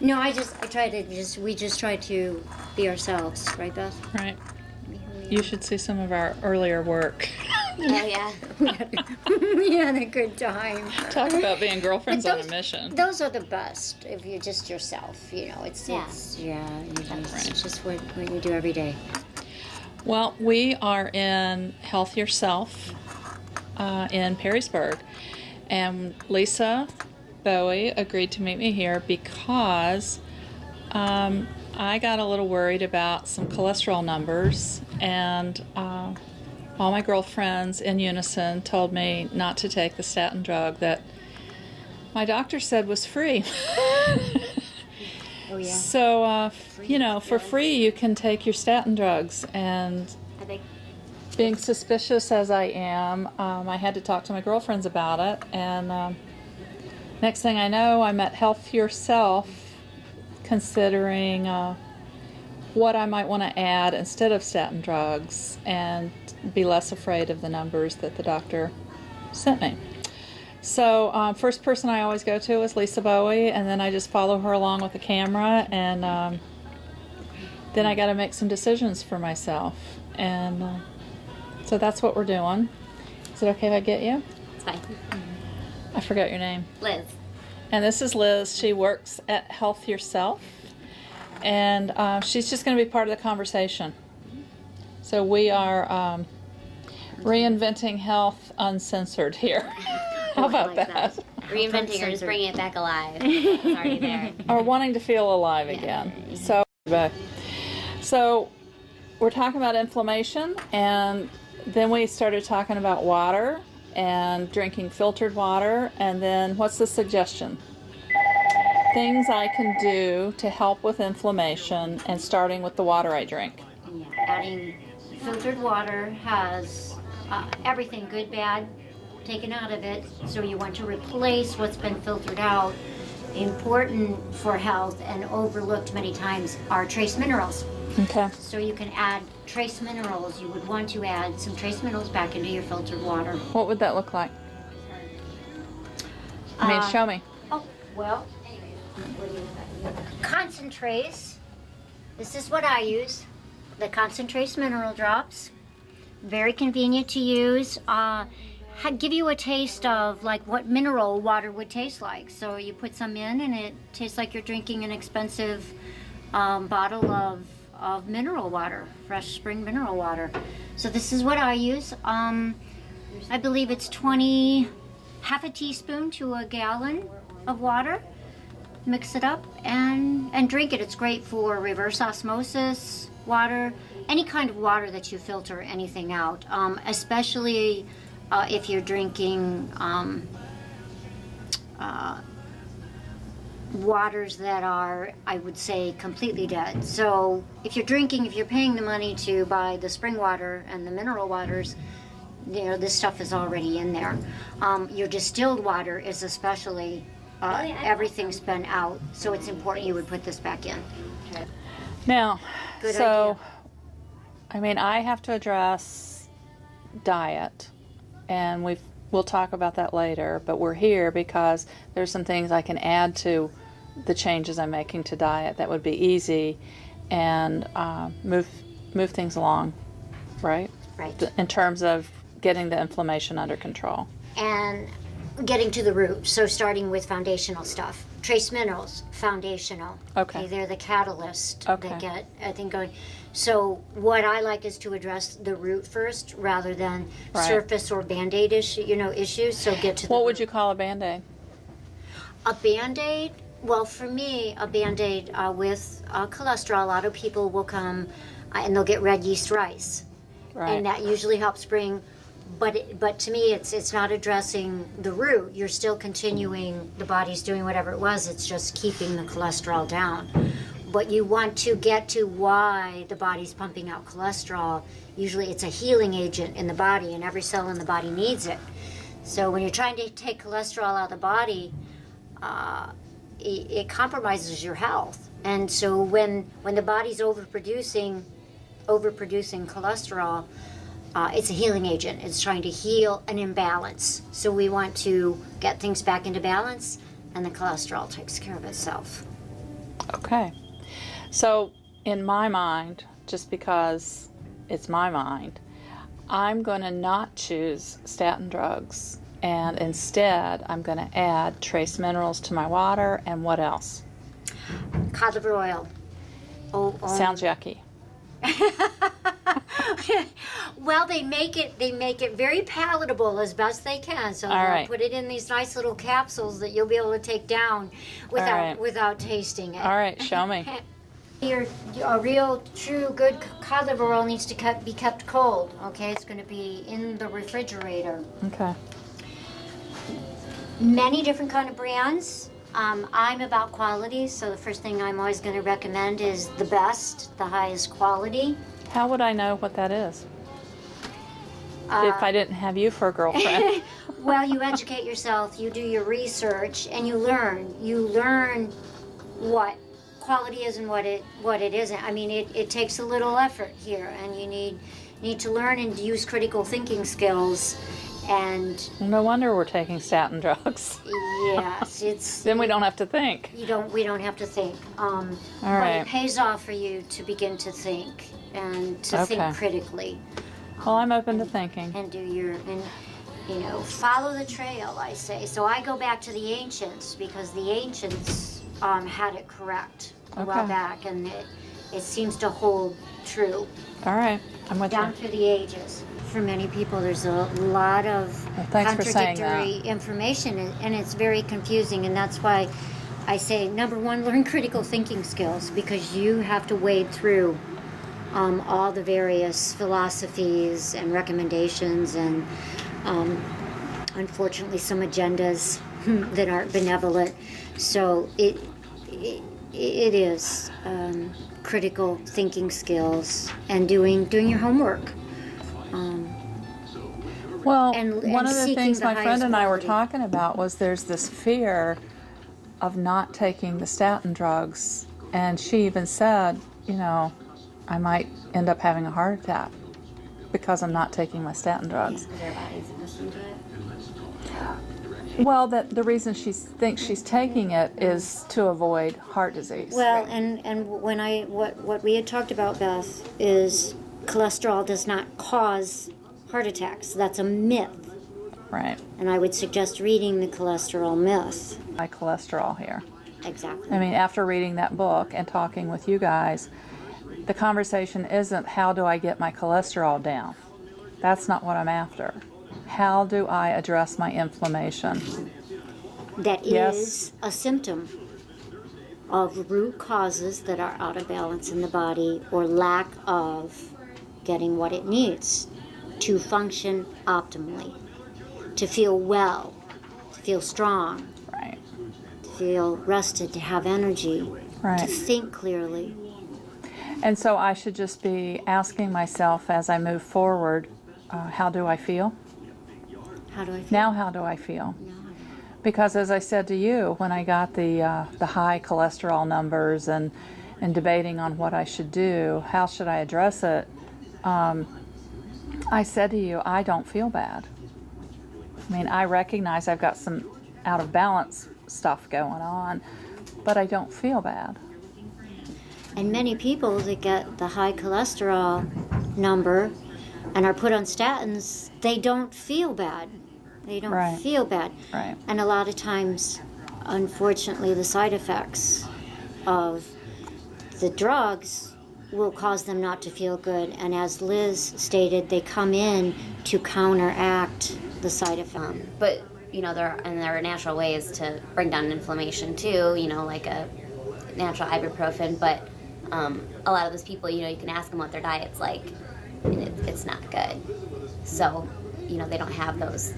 No, we just try to be ourselves, right, Beth? Right. You should see some of our earlier work. Oh, yeah. We had a good time. Talk about being girlfriends on a mission. Those are the best if you're just yourself, it's Right. just what you do every day. Well, we are in Health Yourself in Perrysburg, and Lisa Bowie agreed to meet me here because I got a little worried about some cholesterol numbers, and all my girlfriends in unison told me not to take the statin drug that my doctor said was free. Oh, yeah. So, for free you can take your statin drugs, and being suspicious as I am, I had to talk to my girlfriends about it, and next thing I know, I'm at Health Yourself considering what I might want to add instead of statin drugs and be less afraid of the numbers that the doctor sent me. So first person I always go to is Lisa Bowie, and then I just follow her along with the camera, and then I got to make some decisions for myself. And so that's what we're doing. Is it okay if I get you? It's fine. I forgot your name. Liz. And this is Liz. She works at Health Yourself, and she's just going to be part of the conversation. So we are reinventing health uncensored here. How about that? Reinventing or just bringing it back alive. It's already there. Or wanting to feel alive again. So we're talking about inflammation, and then we started talking about water and drinking filtered water, and then what's the suggestion? Things I can do to help with inflammation, and starting with the water I drink. Yeah. Adding filtered water has everything, good, bad, taken out of it. So you want to replace what's been filtered out. Important for health and overlooked many times are trace minerals. Okay. So you can add trace minerals. You would want to add some trace minerals back into your filtered water. What would that look like? Show me. Oh, well, concentrates. This is what I use. The concentrates mineral drops. Very convenient to use. Give you a taste of like what mineral water would taste like. So you put some in and it tastes like you're drinking an expensive bottle of mineral water, fresh spring mineral water. So this is what I use. I believe it's half a teaspoon to a gallon of water. Mix it up and drink it. It's great for reverse osmosis water, any kind of water that you filter anything out, especially if you're drinking waters that are, I would say, completely dead. So if you're paying the money to buy the spring water and the mineral waters, this stuff is already in there. Your distilled water is especially, everything's been out, so it's important you would put this back in. Okay. Now, Good so, idea. I have to address diet, and we'll talk about that later, but we're here because there's some things I can add to the changes I'm making to diet that would be easy and move things along, right? Right. In terms of getting the inflammation under control. And getting to the root, so starting with foundational stuff. Trace minerals, foundational. Okay. They're the catalyst Okay. that get, I think, going. So what I like is to address the root first rather than Right. surface or Band-Aid issues. So get to the What would root. you call a Band-Aid? A Band-Aid, well, for me, a Band-Aid with cholesterol, a lot of people will come and they'll get red yeast rice. Right. And that usually helps bring, but to me, it's not addressing the root. You're still continuing, the body's doing whatever it was, it's just keeping the cholesterol down. But you want to get to why the body's pumping out cholesterol. Usually it's a healing agent in the body, and every cell in the body needs it. So when you're trying to take cholesterol out of the body, it compromises your health. And so when the body's overproducing cholesterol, it's a healing agent. It's trying to heal an imbalance. So we want to get things back into balance, and the cholesterol takes care of itself. Okay. So, in my mind, just because it's my mind, I'm going to not choose statin drugs, and instead I'm going to add trace minerals to my water. And what else? Cod liver oil. Sounds yucky. Well, they make it very palatable as best they can. So they'll put it in these nice little capsules that you'll be able to take down without tasting it. All right, show me. A real, true, good cod liver oil needs to be kept cold. Okay, it's going to be in the refrigerator. Okay. Many different kind of brands. I'm about quality, so the first thing I'm always going to recommend is the best, the highest quality. How would I know what that is? If I didn't have you for a girlfriend. Well, you educate yourself, you do your research, and you learn. You learn what quality is and what it isn't. I mean, it takes a little effort here, and you need to learn and use critical thinking skills. And no wonder we're taking statin drugs. Yes, it's. Then we don't have to think. We don't have to think. All but right. It pays off for you to begin to think and to think critically. Well, I'm open to thinking. And follow the trail, I say. So I go back to the ancients because the ancients had it correct a while back, and it seems to hold true. All right, I'm with you. Down through the ages. For many people, there's a lot of contradictory information, and it's very confusing, and that's why I say, number one, learn critical thinking skills, because you have to wade through all the various philosophies and recommendations and unfortunately some agendas that aren't benevolent. So it is critical thinking skills and doing your homework. Well, and one of the things my friend and I were quality. talking about was there's this fear of not taking the statin drugs, and she even said, I might end up having a heart attack because I'm not taking my statin drugs. Their body's accustomed to it. Well, the reason she thinks she's taking it is to avoid heart disease. Well, and what we had talked about, Beth, is cholesterol does not cause heart attacks. That's a myth. Right. And I would suggest reading the cholesterol myth. My cholesterol here. Exactly. I mean, after reading that book and talking with you guys, the conversation isn't how do I get my cholesterol down. That's not what I'm after. How do I address my inflammation? That is a symptom of root causes that are out of balance in the body or lack of getting what it needs to function optimally, to feel well, to feel strong, Right. to feel rested, to have energy, to Right. think clearly. And so I should just be asking myself as I move forward, how do I feel? How do I feel? Now how do I feel? Because as I said to you, when I got the high cholesterol numbers and debating on what I should do, how should I address it, I said to you, I don't feel bad. I mean, I recognize I've got some out of balance stuff going on, but I don't feel bad. And many people that get the high cholesterol number and are put on statins, they don't feel bad. They don't Right. feel bad. Right. And a lot of times, unfortunately, the side effects of the drugs will cause them not to feel good. And as Liz stated, they come in to counteract the side effect. But there are natural ways to bring down inflammation too. Like a natural ibuprofen. But a lot of those people, you can ask them what their diet's like, and it's not good. So, they don't have those.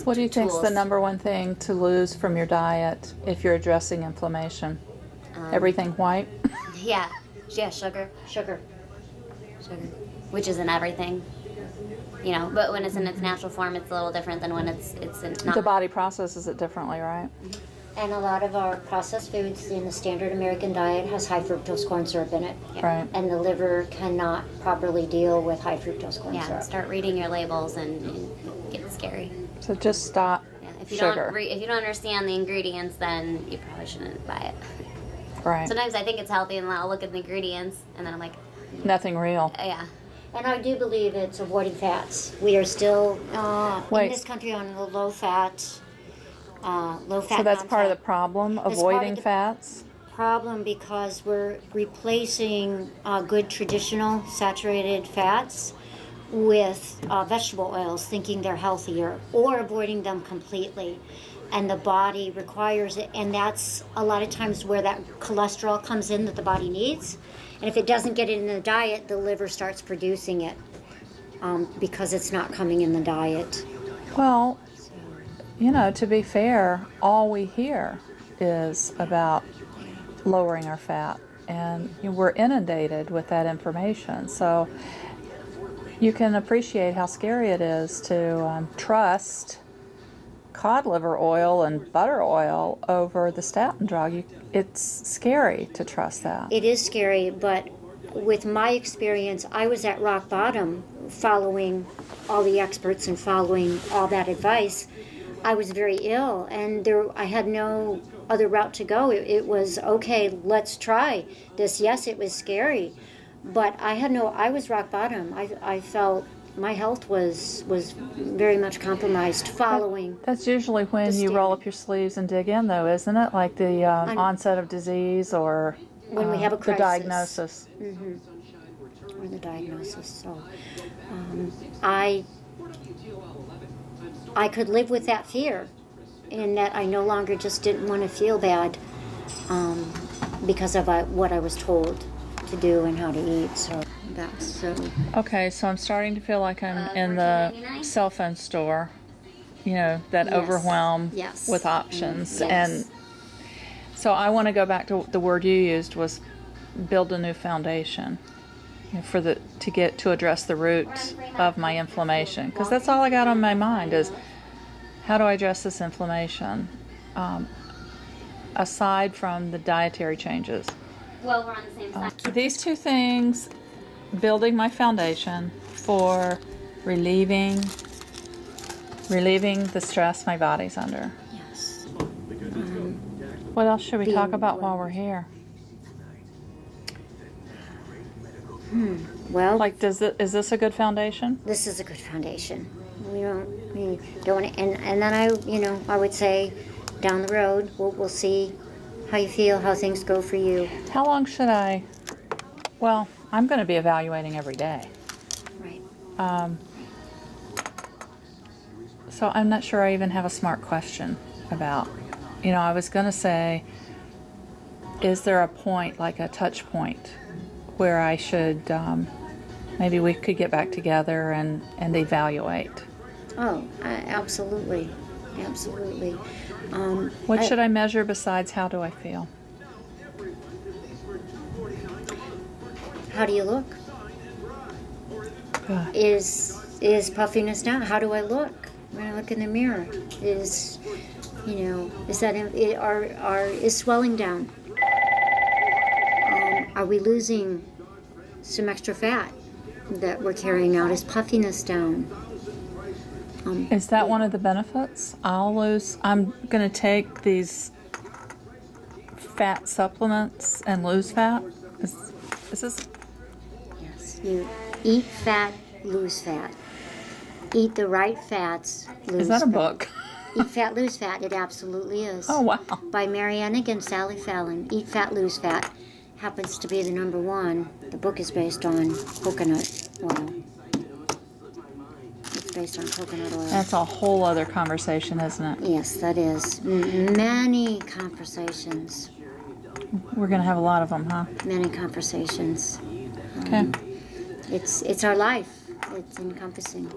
What do you think is tools. the number one thing to lose from your diet if you're addressing inflammation? Everything white? Yeah, sugar, which is in everything. But when it's in its natural form, it's a little different than when it's not. The body processes it differently, right? And a lot of our processed foods in the standard American diet has high fructose corn syrup in it. Right. And the liver cannot properly deal with high fructose corn Yeah, syrup. start reading your labels and get scary. So just stop. Yeah, If you sugar. if you don't understand the ingredients, then you probably shouldn't buy it. Right. Sometimes I think it's healthy, and I'll look at the ingredients, and then I'm like, Nothing real. yeah. And I do believe it's avoiding fats. We are still in this country on the low fat. So that's part of the problem, avoiding fats? Problem because we're replacing good traditional saturated fats with vegetable oils, thinking they're healthier, or avoiding them completely. And the body requires it, and that's a lot of times where that cholesterol comes in that the body needs. And if it doesn't get it in the diet, the liver starts producing it because it's not coming in the diet. Well, you know, to be fair, all we hear is about lowering our fat, and we're inundated with that information. So you can appreciate how scary it is to trust cod liver oil and butter oil over the statin drug. It's scary to trust that. It is scary, but with my experience, I was at rock bottom following all the experts and following all that advice. I was very ill, and I had no other route to go. It was, okay, let's try this. Yes, it was scary, but I was rock bottom. I felt my health was very much compromised following. That's usually when you roll up your sleeves and dig in, though, isn't it? Like the onset of disease, or when we have a crisis. The diagnosis. Mm-hmm. Or the diagnosis. So I could live with that fear, in that I no longer just didn't want to feel bad because of what I was told to do and how to eat. So that's so. Okay, so I'm starting to feel like I'm in the cell phone store, you know, that overwhelm with options. Yes. And so I want to go back to the word you used, was build a new foundation, you know, to address the root of my inflammation, because that's all I got on my mind is, how do I address this inflammation aside from the dietary changes? Well, we're on the same side. These two things, building my foundation for relieving the stress my body's under. Yes. What else should we talk about while we're here? Well, Like, is this a good foundation? this is a good foundation. We don't want to, and then I would say down the road we'll see how you feel, how things go for you. How long should I? Well, I'm going to be evaluating every day. Right. So I'm not sure I even have a smart question about, I was going to say, is there a point, like a touch point, where I should, maybe we could get back together and evaluate? Oh, absolutely. Absolutely. What should I measure besides how do I feel? How do you look? Good. Is puffiness down? How do I look when I look in the mirror? Is swelling down? Are we losing some extra fat that we're carrying out? Is puffiness down? Is that one of the benefits? I'm going to take these fat supplements and lose fat? Is this? Yes. You eat fat, lose fat. Eat the right fats, lose fat. Is that a book? Eat Fat, Lose Fat. It absolutely is. Oh, wow. By Marianne and Sally Fallon. Eat Fat, Lose Fat happens to be the number one. The book is based on coconut oil. It's based on coconut oil. That's a whole other conversation, isn't it? Yes, that is. Many conversations. We're going to have a lot of them, huh? Many conversations. Okay. It's our life. It's encompassing.